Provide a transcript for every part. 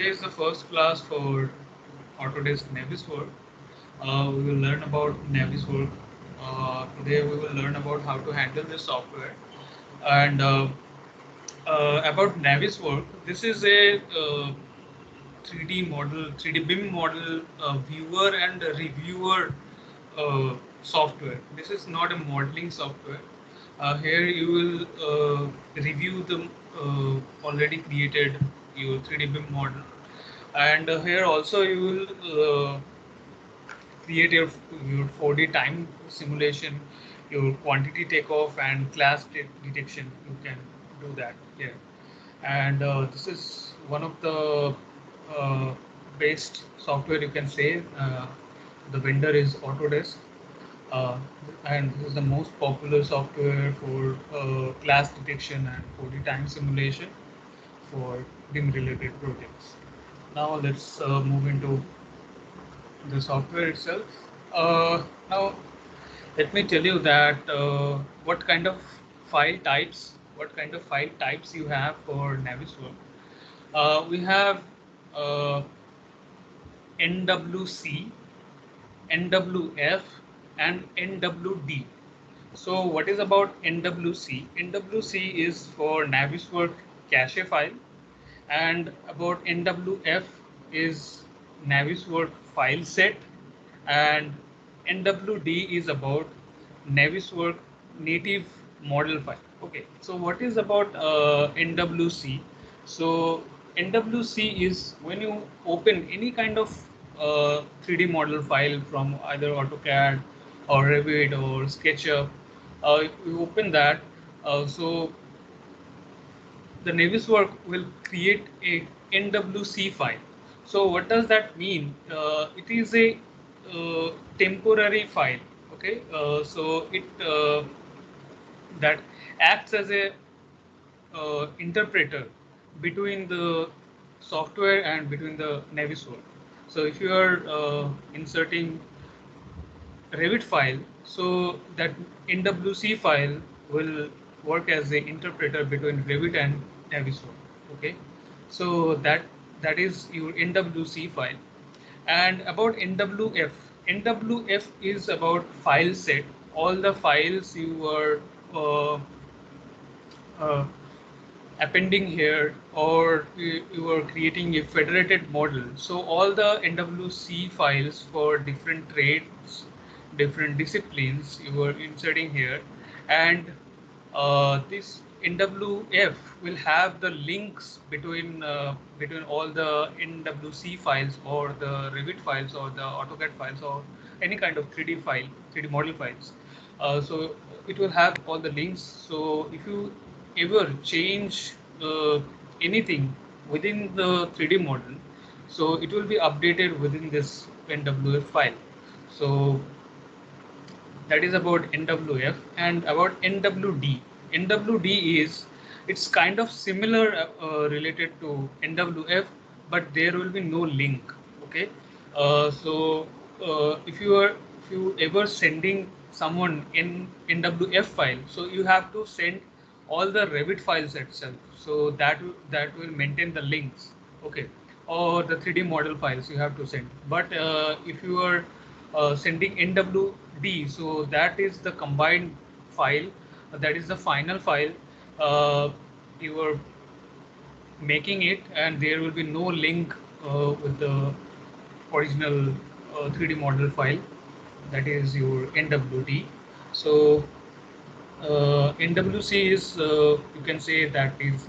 Today is the first class for Autodesk Navisworks. We will learn about Navisworks. Today we will learn about how to handle this software and about Navisworks. This is a 3D model, 3D BIM model viewer and reviewer software. This is not a modeling software. Here you will review the already created your 3D BIM model, and here also you will create your 4D time simulation, your quantity takeoff and class detection. You can do that here, and this is one of the best software you can say. The vendor is Autodesk, uh, and this is the most popular software for class detection and 4D time simulation for BIM related projects. Now let's move into the software itself. Now let me tell you that what kind of file types you have for Navisworks. We have uh, NWC, NWF, and NWD. So what is about NWC? NWC is for Navisworks cache file, and about NWF is Navisworks file set, and NWD is about Navisworks native model file. Okay, so what is about NWC? So NWC is when you open any kind of 3D model file from either AutoCAD or Revit or SketchUp. You open that, so the Navisworks will create a NWC file. So what does that mean? It is a temporary file. Okay, so it that acts as a interpreter between the software and between the Navisworks. So if you are inserting Revit file, so that NWC file will work as the interpreter between Revit and Navisworks. Okay, so that is your NWC file. And about NWF, NWF is about file set. All the files you are uh, uh, appending here, or you are creating a federated model. So all the NWC files for different trades, different disciplines you are inserting here, and this NWF will have the links between all the NWC files or the Revit files or the AutoCAD files or any kind of 3D file, 3D model files. So it will have all the links. So if you ever change anything within the 3D model, so it will be updated within this NWF file. So that is about NWF. And about NWD. NWD is, it's kind of similar related to NWF, but there will be no link. Okay, so if you ever sending someone in NWF file, so you have to send all the Revit files itself. So that will maintain the links. Okay, or the 3D model files you have to send. But if you are sending NWD, so that is the combined file, that is the final file. You are making it, and there will be no link with the original 3D model file, that is your NWD. So NWC is, you can say, that is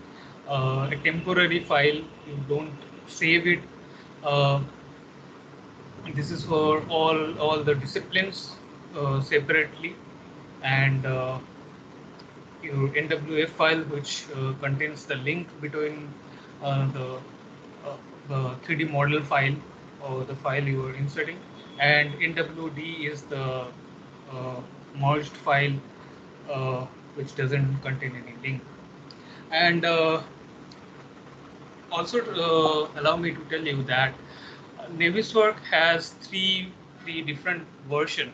a temporary file. You don't save it. Uh, this is for all the disciplines separately, and your NWF file, which contains the link between uh, the 3D model file or the file you are inserting, and NWD is the merged file, which doesn't contain any link. And also allow me to tell you that Navisworks has three different version.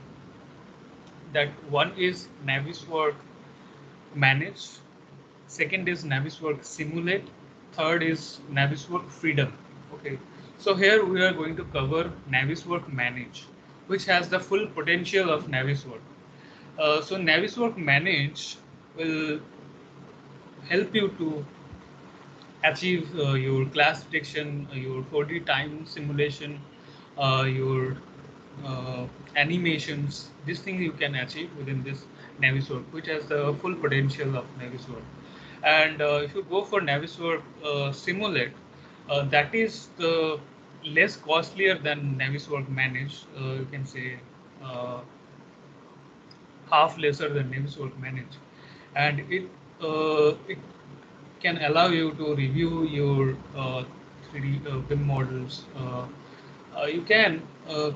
That one is Navisworks Manage, second is Navisworks Simulate, third is Navisworks Freedom. Okay, so here we are going to cover Naviswork Manage, which has the full potential of Naviswork. So Naviswork Manage will help you to achieve your class detection, your 4D time simulation, your animations. These things you can achieve within this Naviswork, which has the full potential of Naviswork. And if you go for Naviswork Simulate, that is the less costlier than Naviswork Manage. You can say uh, half lesser than Naviswork Manage, and it can allow you to review your 3D BIM models. You can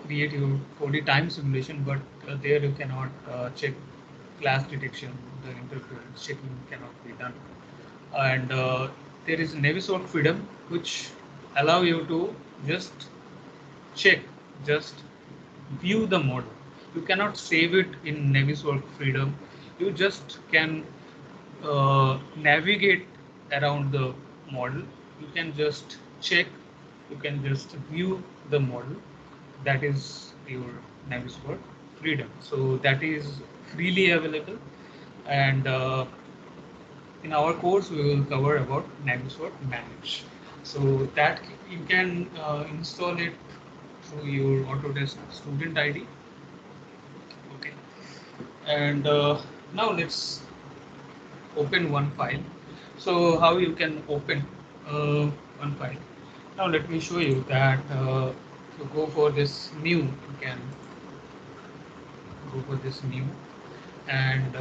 create your 4D time simulation, but there you cannot check class detection. The interference checking cannot be done. And there is Naviswork Freedom, which allow you to just check, just view the model. You cannot save it in Naviswork Freedom. You just can navigate around the model. You can just check, you can just view the model. That is your Naviswork Freedom. So that is freely available, and in our course we will cover about Naviswork Manage. So that you can install it through your Autodesk student ID. Okay, and now let's open one file. So how you can open one file? Now let me show you that to go for this new, you can go for this new, and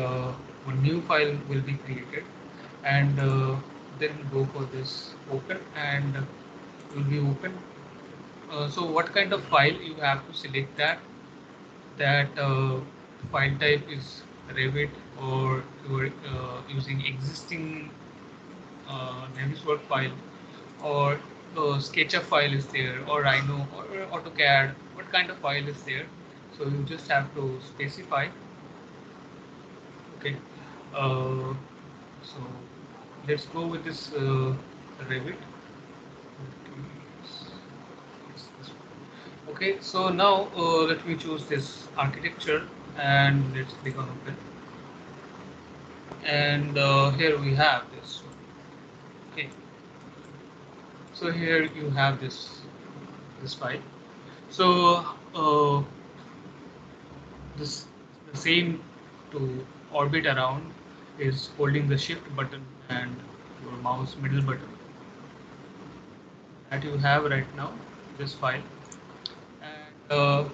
one new file will be created, and then go for this open, and will be open. So what kind of file you have to select that file type is Revit, or you are using existing Naviswork file, or SketchUp file is there, or Rhino, or AutoCAD. What kind of file is there? So you just have to specify. Okay. Uh, so let's go with this Revit. Okay. So now let me choose this architecture, and let's click on open. And here we have this. Okay. So here you have this file. So this the same to orbit around is holding the shift button and your mouse middle button that you have right now, this file. And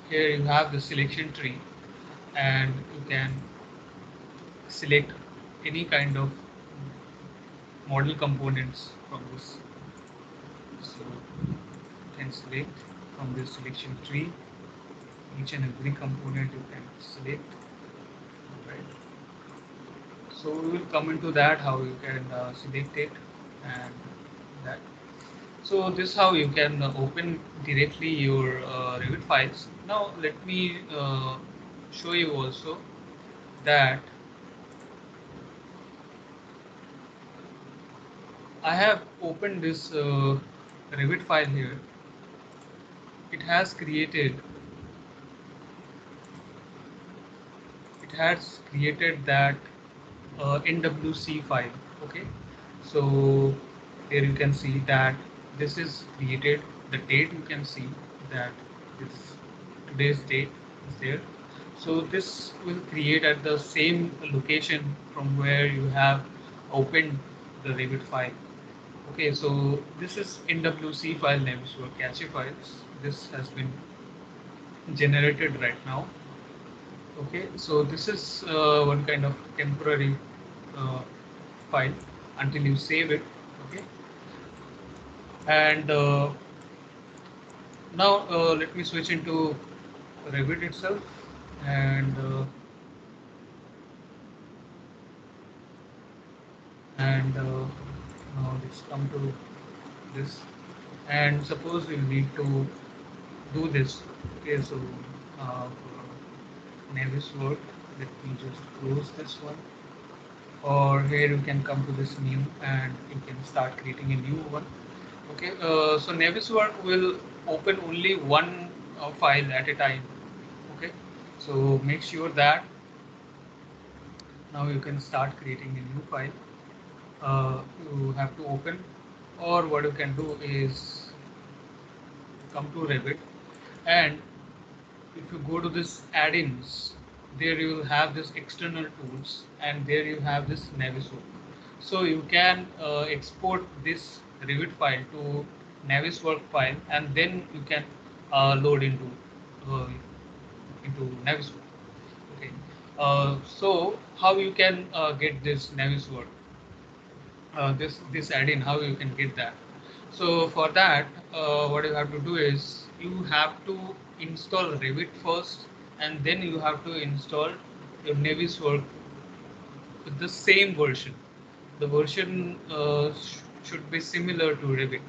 here you have the selection tree, and you can select any kind of model components from this. So you can select from this selection tree each and every component you can select, right? So we will come into that how you can select it, and that. So this how you can open directly your Revit files. Now let me show you also that I have opened this Revit file here. It has created that NWC file. Okay, so here you can see that this is created. The date you can see that this today's date is there. So this will create at the same location from where you have opened the Revit file. Okay, so this is NWC file name, so cache files. This has been generated right now. Okay, so this is one kind of temporary uh, file until you save it. Okay, and now let me switch into Revit itself, and now let's come to this, and suppose we need to do this. Okay, so for Naviswork, let me just close this one, or here you can come to this new, and you can start creating a new one. Okay, so Naviswork will open only one file at a time. Okay, so make sure that now you can start creating a new file. You have to open, or what you can do is come to Revit, and if you go to this add-ins, there you will have this external tools, and there you have this Naviswork. So you can export this Revit file to Naviswork file, and then you can load uh, into Naviswork. Okay. So how you can get this Naviswork? This add-in, how you can get that? So for that, what you have to do is you have to install Revit first, and then you have to install your Naviswork with the same version. The version should be similar to Revit.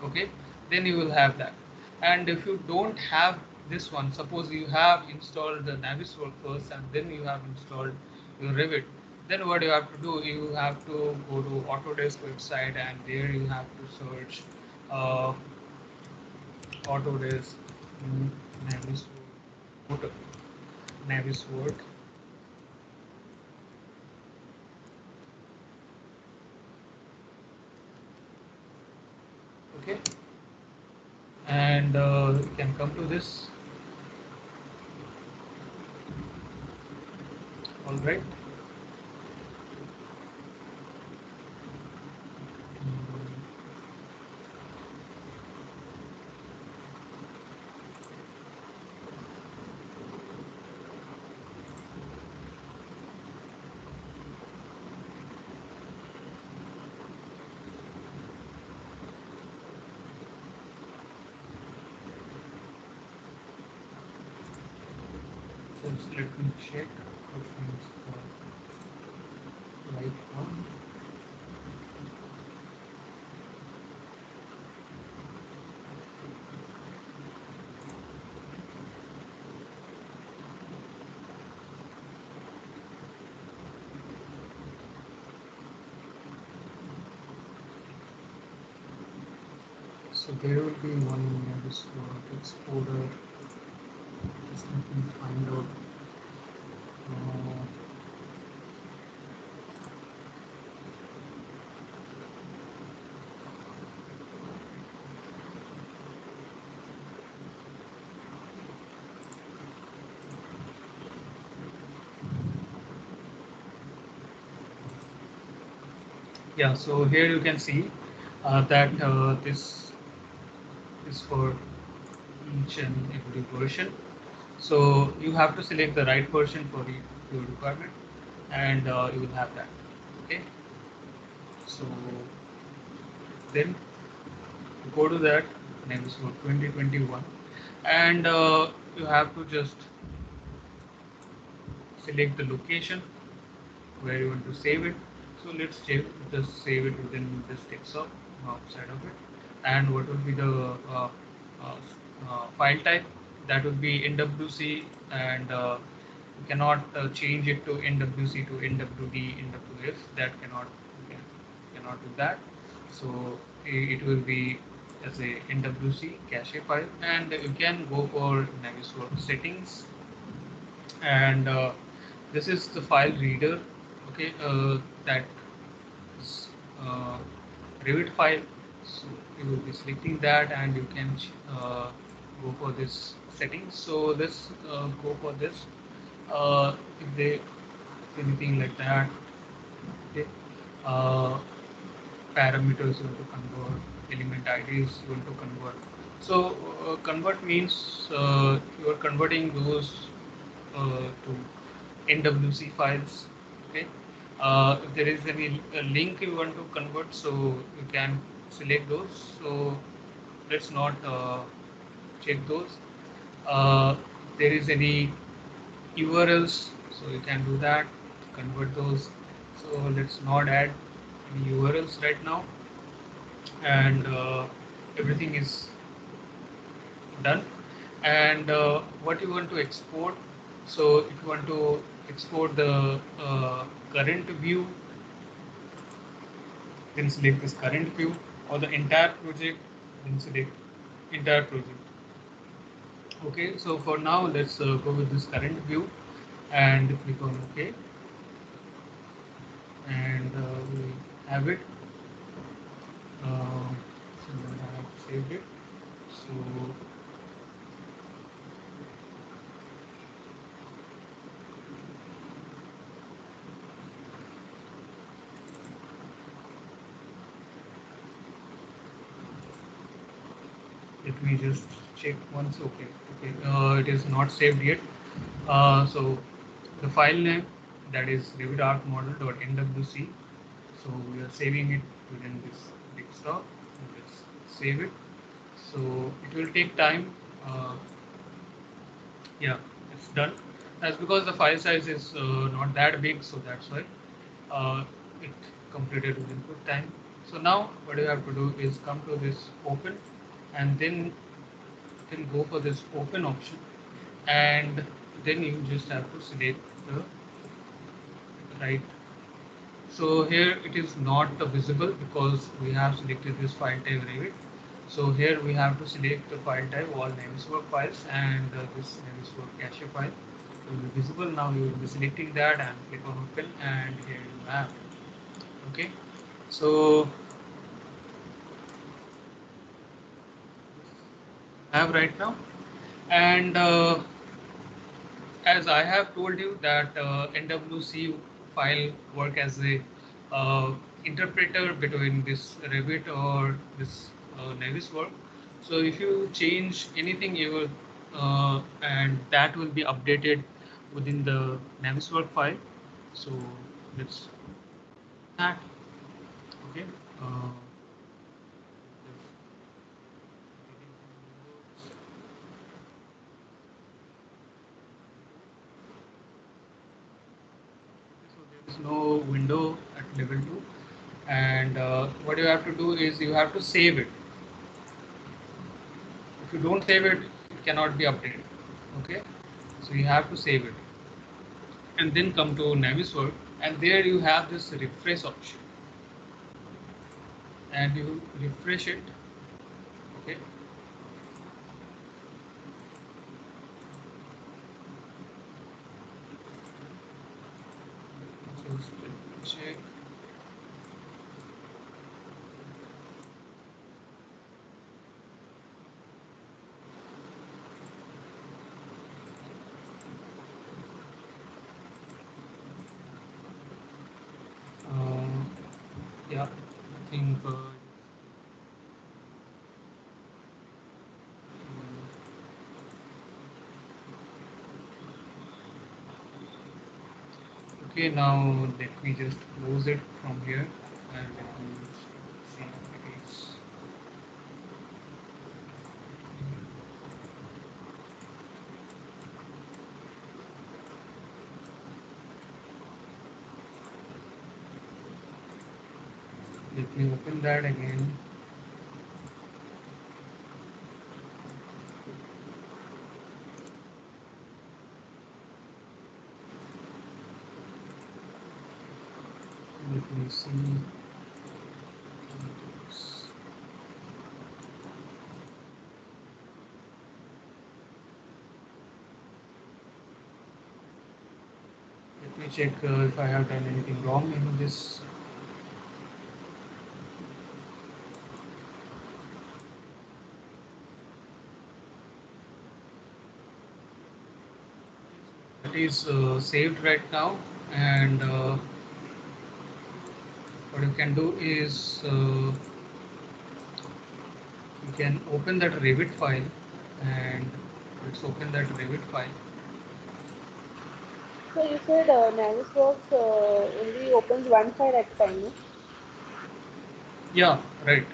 Okay, then you will have that. And if you don't have this one, suppose you have installed the Naviswork first and then you have installed your Revit, then what you have to do, you have to go to Autodesk website, and there you have to search uh, Autodesk Naviswork, Naviswork. Okay, and you can come to this. All right. Just let me check which one is the right one. So there will be one Naviswork exporter. Just let me find out. Uh, yeah, so here you can see that this is for each and every version. So you have to select the right version for your requirement, and you will have that. Okay. So then go to that Naviswork 2021, and you have to just select the location where you want to save it. So let's just save it within this desktop side of it. And what will be the uh, file type? That would be NWC, and you cannot change it to NWC to NWD, NWF. That cannot do that. So it will be as a NWC cache file, and you can go for Naviswork settings, and this is the file reader. Okay, that is Revit file. So you will be selecting that, and you can go for this settings. So let's go for this. If anything like that. Okay. uh, Parameters you want to convert, element IDs you want to convert. So convert means you are converting those to NWC files. Okay. If there is any link you want to convert, so you can select those. So let's not check those. If there is any URLs, so you can do that, convert those. So let's not add any URLs right now, and everything is done. And what you want to export? So if you want to export the current view, then select this current view, or the entire project, then select entire project. Okay, so for now let's go with this current view and click on OK, and we have it. So I have saved it. So let me just check once. Okay, it is not saved yet. So the file name, that is RevitartModel.nwc. So we are saving it within this desktop. Let's save it. So it will take time. Yeah, it's done. That's because the file size is not that big, so that's why it completed within good time. So now what you have to do is come to this open, and then you can go for this open option, and then you just have to select the right. So here it is not visible because we have selected this file type Revit. So here we have to select the file type all Navisworks files, and this Navisworks cache file will be visible. Now you will be selecting that and click on open, and here you have it. Okay, so I have right now, and as I have told you that NWC file work as a interpreter between this Revit or this Navisworks. So if you change anything, you will, and that will be updated within the Navisworks file. So let's that. Okay. Uh, so there is no window at level 2, and what you have to do is you have to save it. If you don't save it, it cannot be updated. Okay, so you have to save it, and then come to Navisworks, and there you have this refresh option, and you refresh it. Okay, just let me check. Uh, yeah, I think okay, now let me just close it from here, and let me see if it is. Let me open that again. Let me see. Let me check if I have done anything wrong in this. It is saved right now, and what you can do is you can open that Revit file, and let's open that Revit file. So you said Navisworks only opens one file at a time, no? Yeah, right.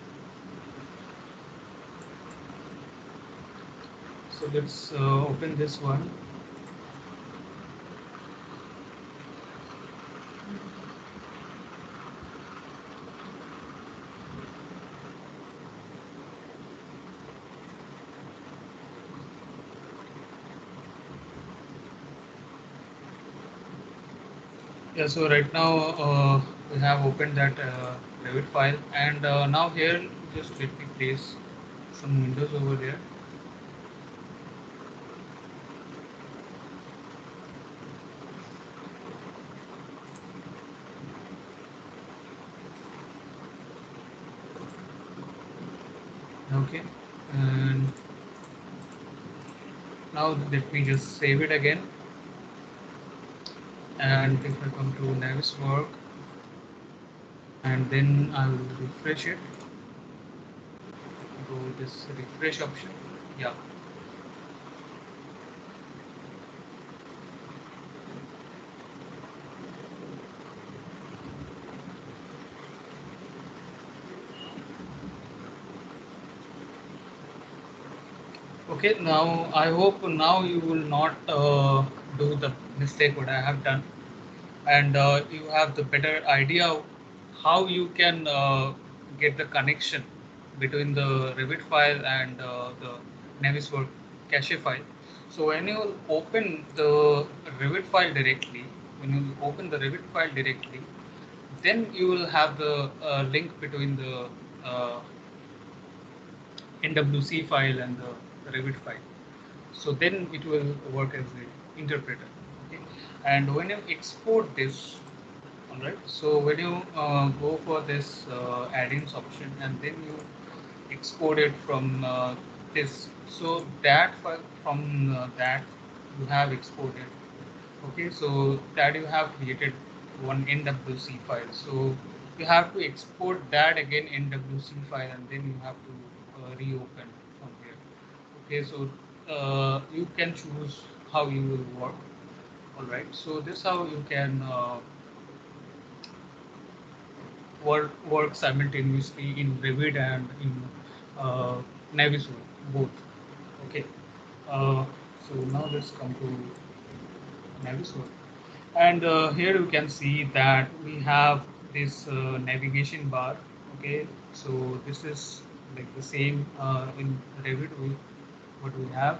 So let's open this one. Yeah, so right now we have opened that Revit file, and now here just let me place some windows over there. Okay, and now let me just save it again, and if I come to Naviswork and then I will refresh it, go with this refresh option. Yeah. Okay, now I hope now you will not do the mistake what I have done, and you have the better idea how you can get the connection between the Revit file and the Navisworks cache file. So when you open the Revit file directly, when you open the Revit file directly, then you will have the link between the uh, NWC file and the Revit file. So then it will work as the interpreter. Okay, and when you export this, all right. So when you go for this add-ins option and then you export it from this, so that file from that you have exported. Okay, so that you have created one NWC file. So you have to export that again NWC file and then you have to reopen from here. Okay, so you can choose how you will work. All right, so this how you can work simultaneously in Revit and in uh, Navisworks both. Okay, uh, so now let's come to Navisworks, and here you can see that we have this navigation bar. Okay, so this is like the same in Revit. What we have.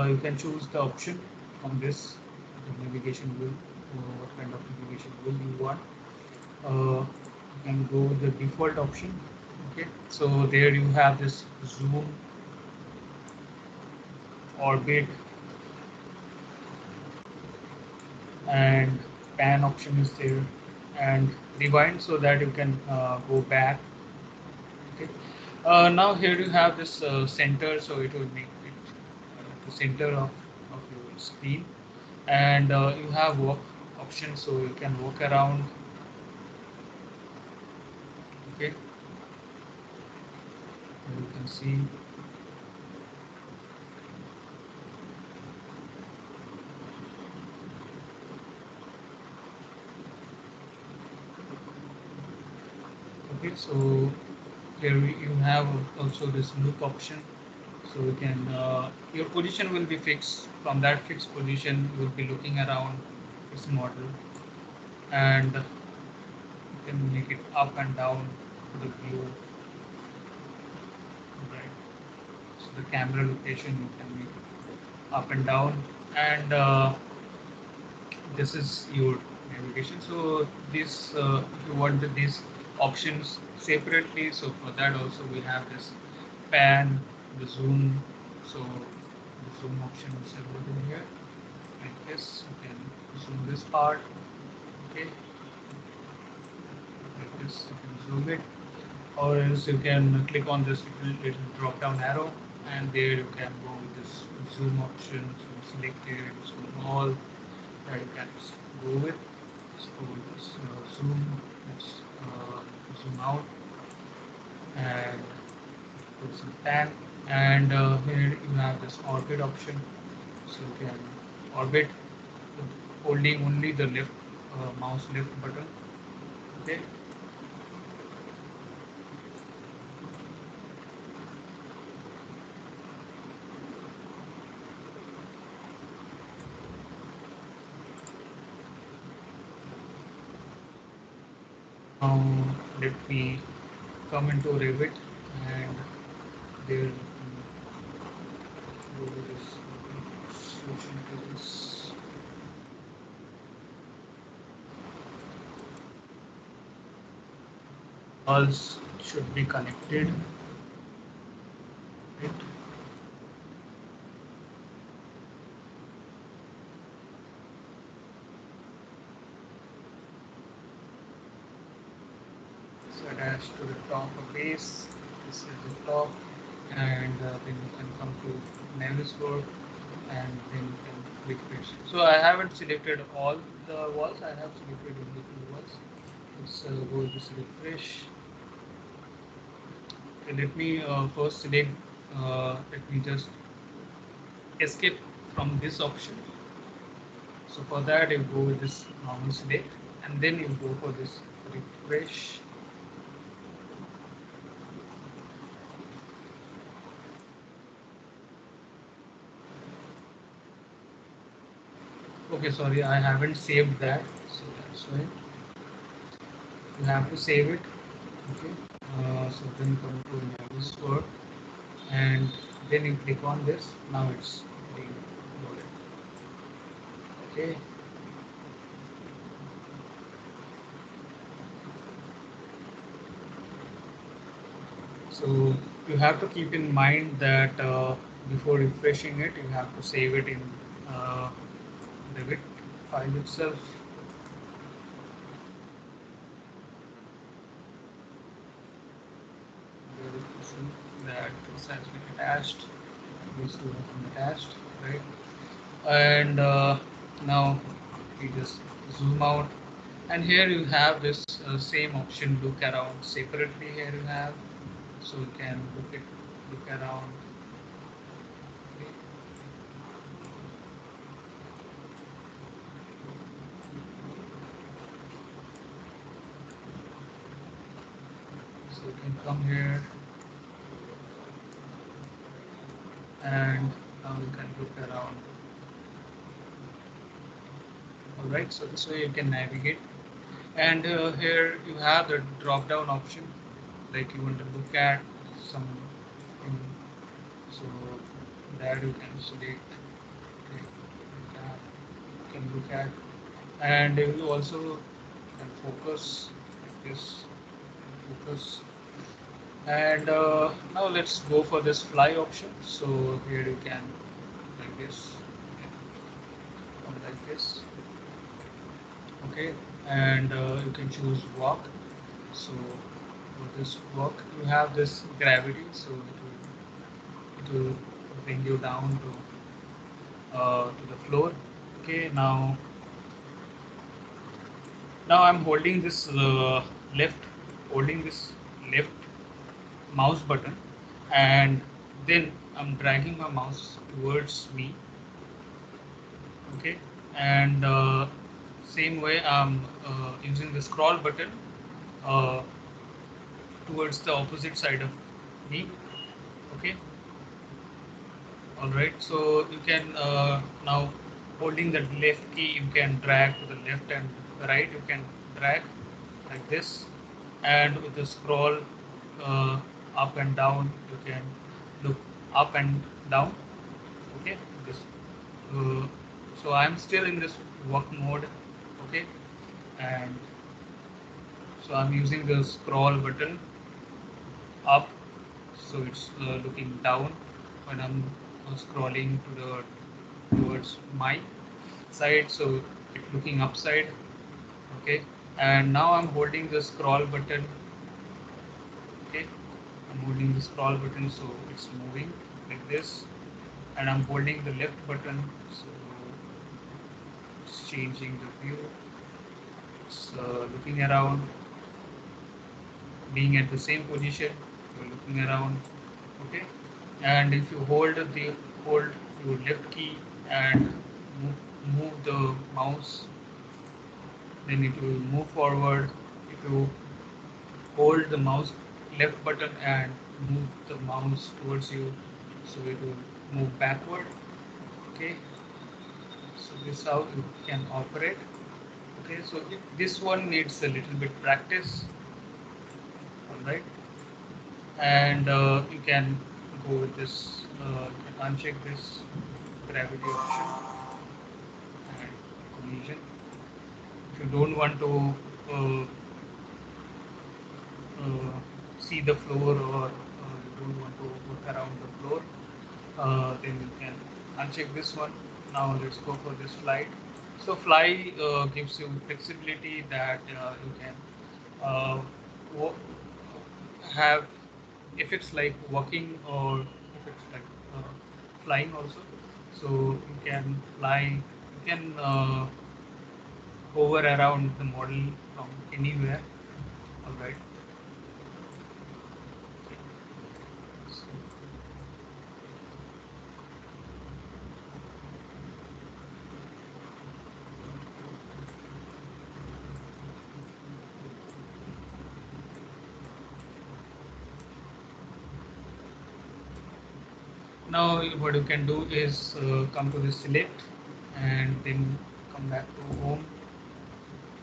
You can choose the option on this the navigation wheel. What kind of navigation wheel you want. You can go with the default option. Okay, so there you have this zoom, orbit, and pan option is there, and rewind so that you can go back. Okay, now here you have this center, so it will make it the center of your screen, and you have walk option, so you can walk around. Okay, you can see. Okay, so here you have also this look option, so you can your position will be fixed. From that fixed position you will be looking around this model, and you can make it up and down the view, right? So the camera location you can make it up and down, and this is your navigation. So this if you want these options separately, so for that also we have this pan, the zoom. So the zoom option is available here like this. You can zoom this part. Okay, like this you can zoom it, or else you can click on this little drop down arrow, and there you can go with this zoom option. So select it, zoom all that you can go with. So let's zoom, let's zoom out and put some pan, and here you have this orbit option, so you can orbit holding only the left mouse left button. Okay, now let me come into Revit, and there you can go with this switch into this. walls should be connected, right? So attached to the top of base, this is the top, and then you can come to Navisworks, and then you can refresh. So I haven't selected all the walls, I have selected only two walls. Let's go with this refresh. Okay, let me first select, let me just escape from this option. So for that you go with this normal select, and then you go for this refresh. Okay, sorry, I haven't saved that, so that's why you have to save it. Okay, so then come to Navisworks, and then you click on this. Now it's being loaded. Okay. So you have to keep in mind that before refreshing it, you have to save it in Revit file itself. That this has been attached. These two have been attached, right? And now we just zoom out, and here you have this same option, look around separately. Here you have, so you can look around. Okay. So you can come here, and now you can look around. All right, so this way you can navigate, and here you have the drop down option, like you want to look at something, so that you can select. Okay, you can look at, and you also can focus like this, focus. And now let's go for this fly option. So here you can, like this, come like this. Okay, and you can choose walk. So for this walk, you have this gravity, so it will bring you down to the floor. Okay, now I'm holding this left, holding this left mouse button, and then I'm dragging my mouse towards me. Okay, and same way I'm using the scroll button uh, towards the opposite side of me. Okay, all right, so you can now, holding the left key, you can drag to the left and right, you can drag like this, and with the scroll uh, up and down, you can look up and down. Okay, this uh, so I'm still in this work mode. Okay, and so I'm using the scroll button up, so it's looking down when I'm scrolling towards my side, so it's looking upside. Okay, and now I'm holding the scroll button. Okay, I'm holding the scroll button, so it's moving like this, and I'm holding the left button, so it's changing the view. It's looking around, being at the same position, you're looking around. Okay, and if you hold your left key and move the mouse, then it will move forward. If you hold the mouse left button and move the mouse towards you, so it will move backward. Okay, so this is how you can operate. Okay, so this one needs a little bit practice. All right, and you can go with this, you can uncheck this gravity option and collision. If you don't want to uh, see the floor, or you don't want to work around the floor, then you can uncheck this one. Now let's go for this flight. So fly gives you flexibility that you can uh, have effects like walking, or effects like flying also. So you can fly, you can hover around the model from anywhere. All right. So now what you can do is come to this select, and then come back to home,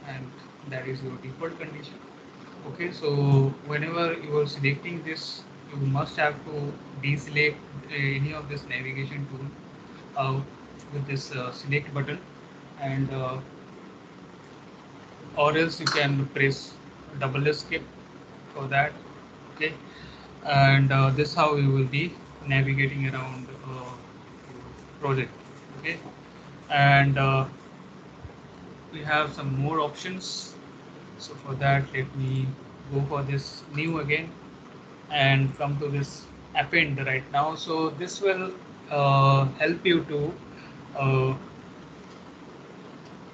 and that is your default condition. Okay, so whenever you are selecting this, you must have to deselect any of this navigation tool uh, with this select button, and or else you can press double escape for that. Okay, and this how you will be navigating around your project. Okay, and we have some more options. So for that, let me go for this new again, and come to this append right now. So this will help you to uh,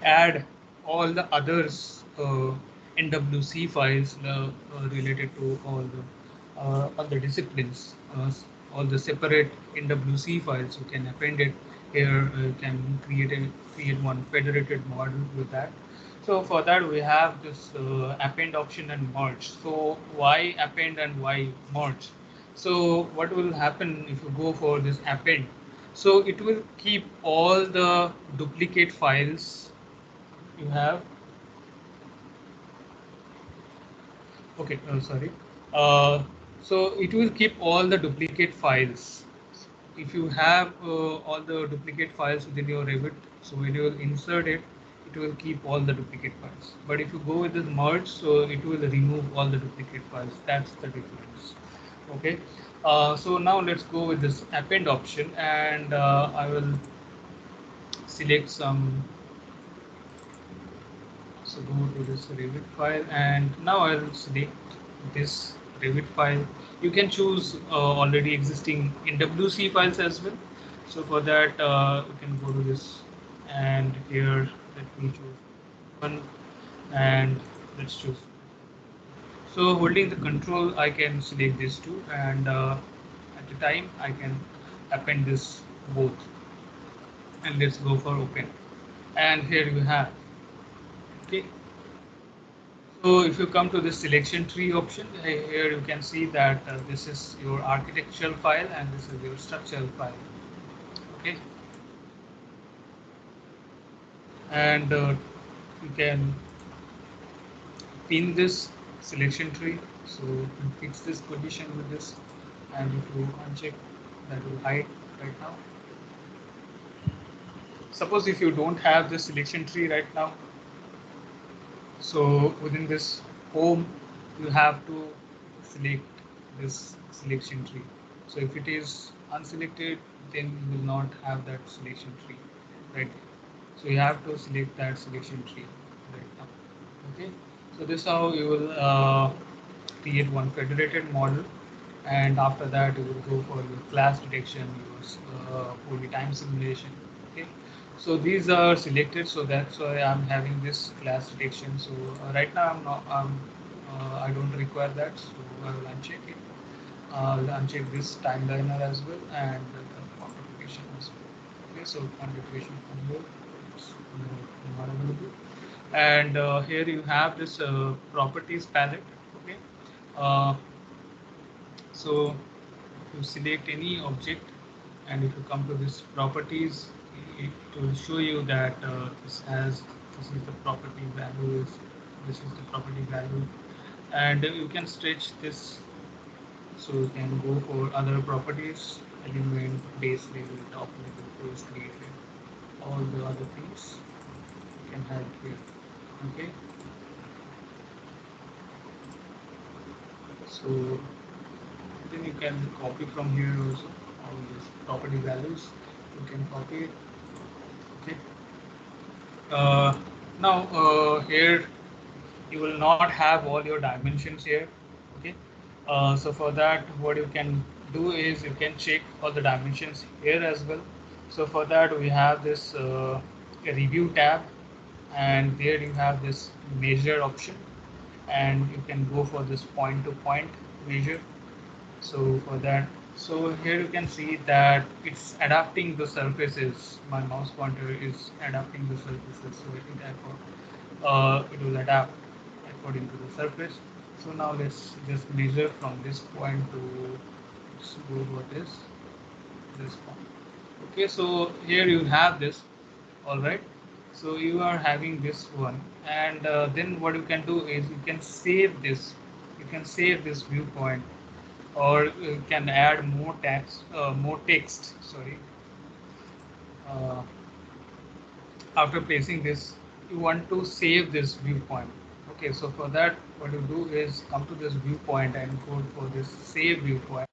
add all the others NWC files related to all the disciplines, all the separate NWC files. You can append it here. You can create one federated model with that. So for that we have this append option and merge. So why append and why merge? So what will happen if you go for this append? So it will keep all the duplicate files you have. Okay, sorry. uh, so it will keep all the duplicate files. If you have all the duplicate files within your Revit, so when you will insert it, it will keep all the duplicate files. But if you go with this merge, so it will remove all the duplicate files. That's the difference. Okay, so now let's go with this append option, and I will select some. So go to this Revit file, and now I'll select this Revit file. You can choose already existing NWC files as well. So for that, you can go to this, and here let me choose one, and let's choose. So holding the control, I can select these two, and at the time I can append this both, and let's go for open. And here you have. Okay. So if you come to the selection tree option, here you can see that this is your architectural file and this is your structural file. Okay, and you can pin this selection tree. So you fix this position with this, and if you uncheck, that will hide right now. Suppose if you don't have this selection tree right now, so within this home, you have to select this selection tree. So if it is unselected, then you will not have that selection tree, right? So you have to select that selection tree right now. Okay. So this is how you will create one federated model, and after that you will go for your class detection, use poly time simulation. Okay, so these are selected, so that's why I'm having this class detection. So right now I'm not I don't require that, so I will uncheck it. I'll uncheck this timeliner as well, and the quantification as well. Okay, so quantification from here, it's not available. And here you have this properties palette. Okay, uh, so you select any object, and if you come to this properties, it will show you that this is the property value, this is the property value, and you can stretch this. So you can go for other properties, element, base level, top level, post created, all the other things you can have here. Okay. So then you can copy from here also all these property values. You can copy it. Okay. Now here you will not have all your dimensions here. Okay. So for that, what you can do is you can check all the dimensions here as well. So for that, we have this review tab, and there you have this measure option, and you can go for this point to point measure. So for that, so here you can see that it's adapting the surfaces. My mouse pointer is adapting the surfaces, so it will adapt according to the surface. So now let's just measure from this point to, let's go for this point. Okay, so here you have this. All right. So you are having this one, and then what you can do is you can save this. You can save this viewpoint, or you can add more text. More text. Sorry. Uh, After placing this, you want to save this viewpoint. Okay, so for that, what you do is come to this viewpoint and go for this save viewpoint.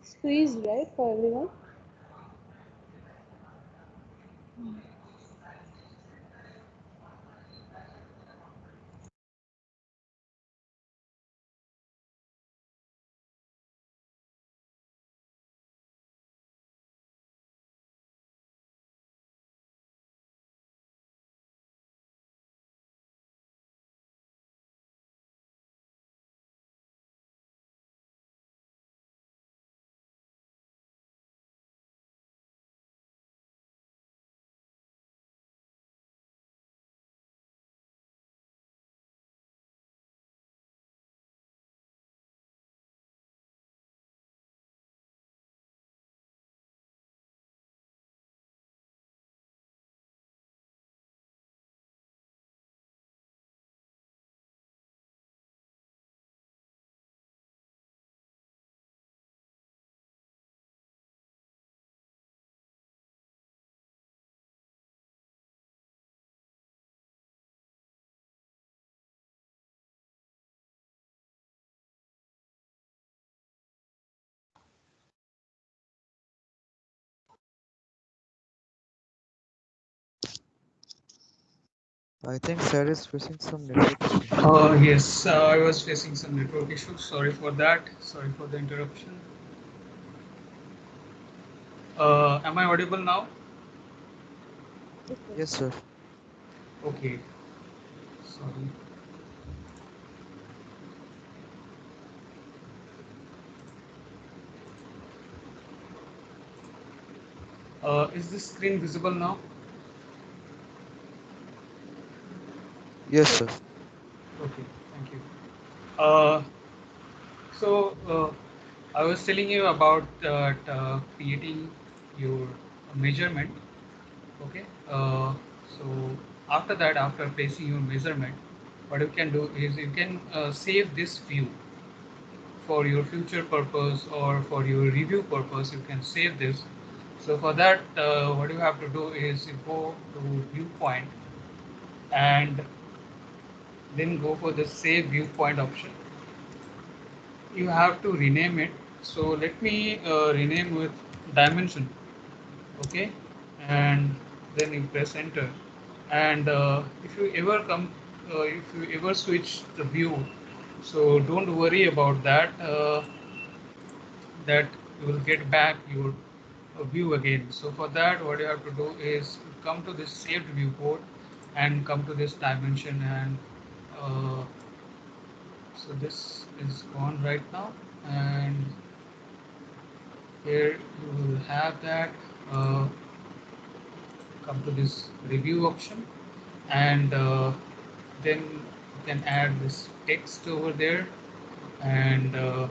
Squeeze, right, for everyone? I think Sir is facing some network issue. Yes, I was facing some network issues. Sorry for that. Sorry for the interruption. Am I audible now? Yes, sir. Yes, sir. Okay. Sorry. Is this screen visible now? Yes, Yes. sir. Okay. Thank you. Uh, so I was telling you about creating your measurement. Okay. So after that, after placing your measurement, what you can do is you can save this view for your future purpose or for your review purpose. You can save this. So for that, what you have to do is you go to viewpoint and then go for the save viewpoint option. You have to rename it. So let me rename with dimension. Okay, and then you press enter. And if you ever if you ever switch the view, so don't worry about that. that you will get back your view again. So for that, what you have to do is come to this saved viewport and come to this dimension, and so this is on right now, and here you will have that. Come to this review option, and then you can add this text over there, and you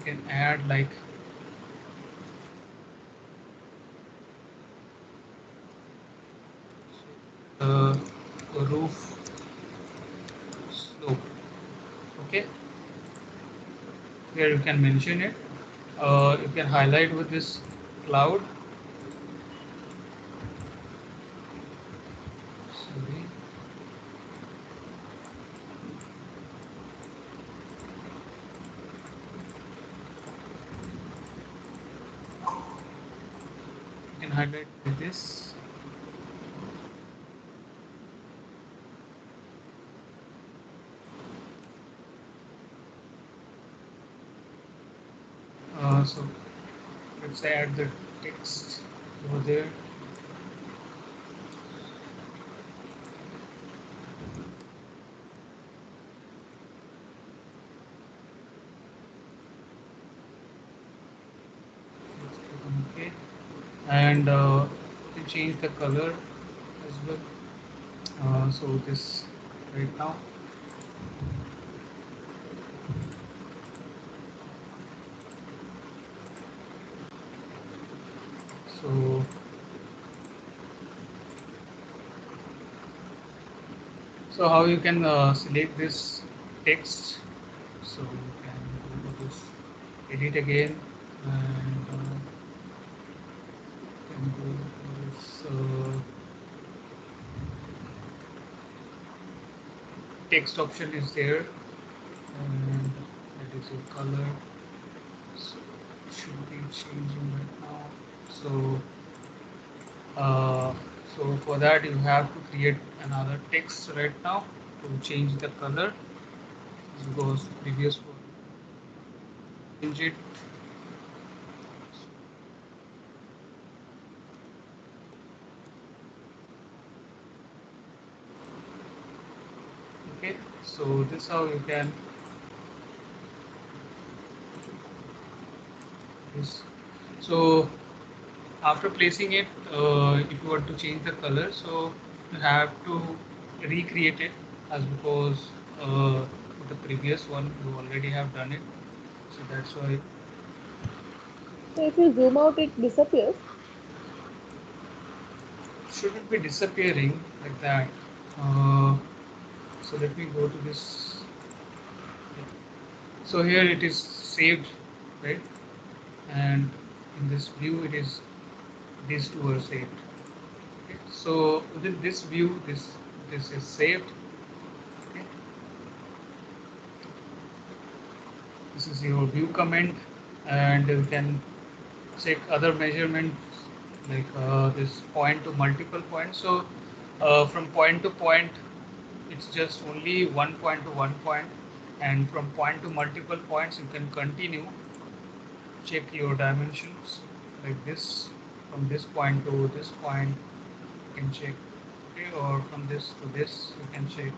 can add like uh, roof slope. Okay, here you can mention it. You can highlight with this cloud. Sorry. You can highlight with this. So let's add the text over there. Let's click on OK, and you can change the color as well. So this right now. So how you can select this text? So you can go to this edit again, and can go to this text option is there, and that is your color. So it should be changing right now. So for that you have to create another text right now to change the color, because previous one change it. Okay, so this is how you can this. So after placing it, if you want to change the color, so you have to recreate it, as because the previous one you already have done it, so that's why. So if you zoom out, it disappears. Shouldn't be disappearing like that. uh, so let me go to this. So here it is saved, right? And in this view it is, these two are saved. Okay. So within this view, this is saved. Okay. This is your view comment, and you can check other measurements like this point to multiple points. So from point to point, it's just only one point to one point, and from point to multiple points, you can continue check your dimensions like this. From this point to this point, you can check. Okay, or from this to this, you can check.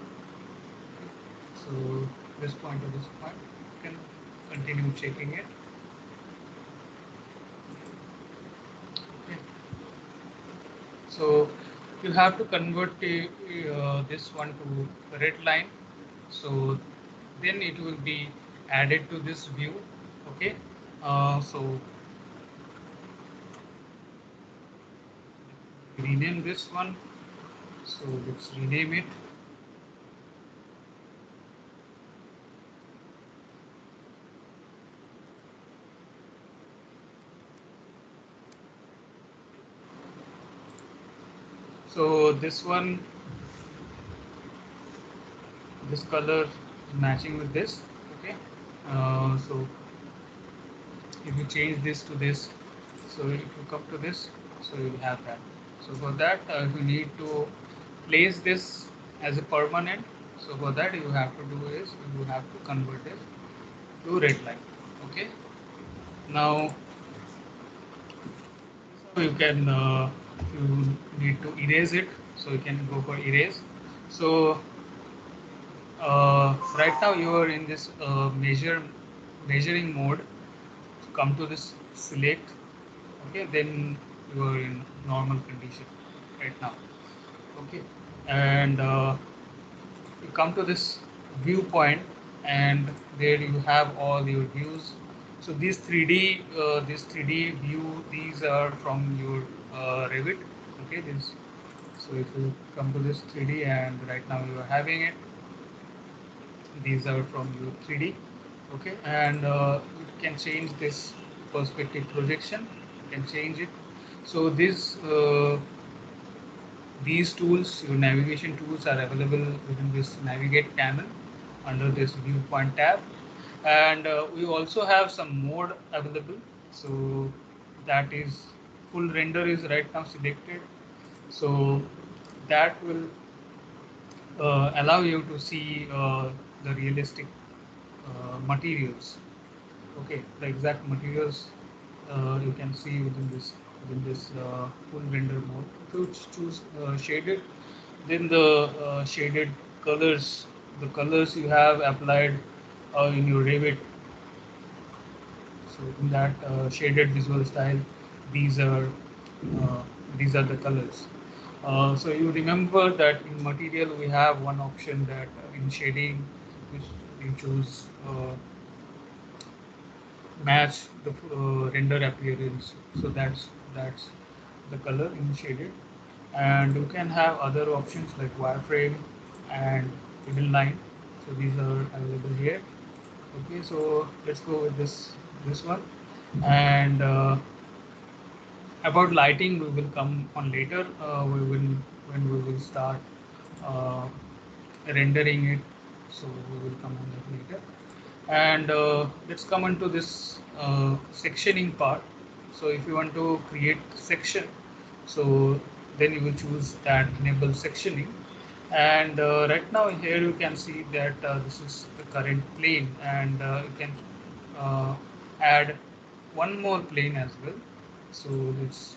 So this point to this point, you can continue checking it. Okay. So you have to convert this one to red line. So then it will be added to this view. Okay. So rename this one. So let's rename it. So this one, this color is matching with this. Okay. So if you change this to this, so if you come to this, so you will have that. So for that, you need to place this as a permanent. So for that, you have to do is you have to convert it to red line. Okay. Now you can you need to erase it, so you can go for erase. So right now you are in this measuring mode. Come to this select, okay, then you are in normal condition right now, okay, and you come to this viewpoint, and there you have all your views. So these 3D view, these are from your Revit, okay, this. So if you come to this 3D, and right now you are having it, these are from your 3D, okay, and you can change this perspective projection, you can change it. So these tools, your navigation tools, are available within this navigate panel under this viewpoint tab, and we also have some mode available. So that is full render is right now selected, so that will allow you to see the realistic materials, okay, the exact materials you can see within this full render mode. If you choose shaded, then the shaded colors, the colors you have applied in your Revit, so in that shaded visual style, these are uh, these are the colors. So you remember that in material we have one option that in shading, which you choose match the render appearance. So that's the color in shaded, and you can have other options like wireframe and hidden line. So these are available here. Okay, so let's go with this one, and about lighting we will come on later. We will when we will start uh, rendering it. So we will come on that later. And let's come into this sectioning part. So if you want to create section, so then you will choose that enable sectioning. And right now here you can see that this is the current plane, and you can uh, add one more plane as well. So let's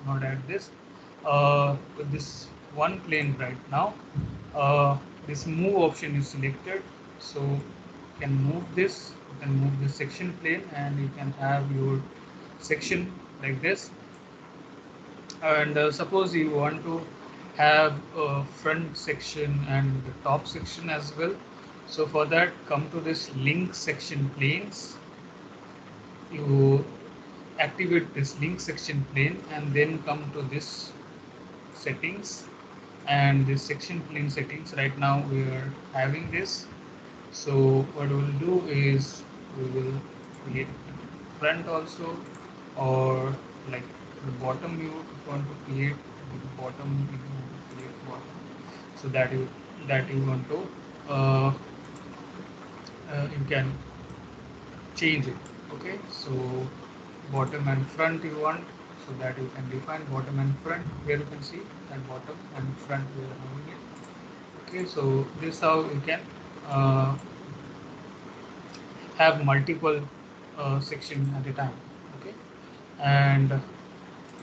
not add this with this one plane right now. This move option is selected, so you can move this, you can move the section plane, and you can have your section like this. And suppose you want to have a front section and the top section as well. So for that, come to this link section planes. You activate this link section plane, and then come to this settings, and this section plane settings. Right now we are having this. So what we will do is we will create front also, or like the bottom you want to create the bottom, you want to create bottom, so that you want to you can change it. Okay, so bottom and front you want, so that you can define bottom and front. Here you can see that bottom and front we are having it. Okay, so this how you can uh, have multiple section at a time. Okay, and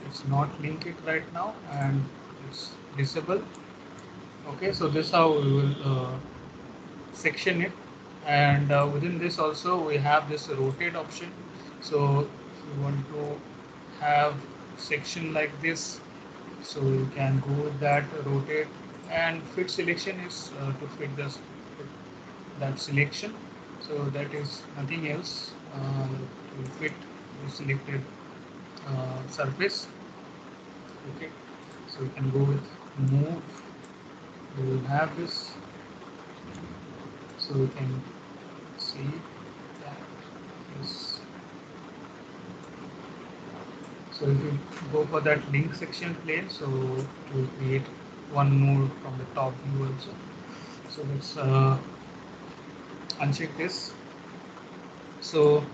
it's not linked it right now, and it's visible. Okay, so this how we will section it, and within this also we have this rotate option. So if you want to have section like this, so you can go with that rotate, and fit selection is to fit this that selection. So that is nothing else to fit the selected surface. Okay, so you can go with move. We will have this, so you can see that is. So if you go for that link section plane, so it will create one more from the top view also. So let's uncheck this. So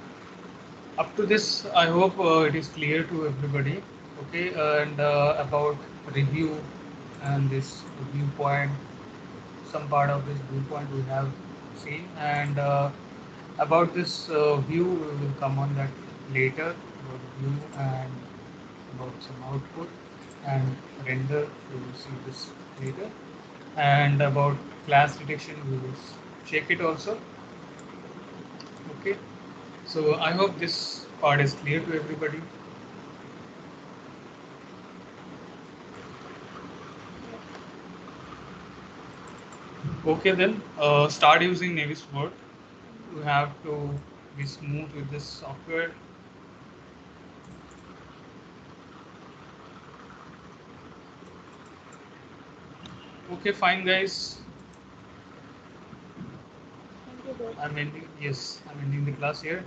up to this, I hope it is clear to everybody. Okay, and about review and this viewpoint, some part of this viewpoint we have seen, and about this view we will come on that later, about view and about some output, and render, we will see this later, and about class detection, we will check it also. Okay, so I hope this part is clear to everybody. Okay, then start using Navisworks. You have to be smooth with this software. Okay, fine, guys. Thank you, boss. I'm ending. Yes, I'm ending the class here.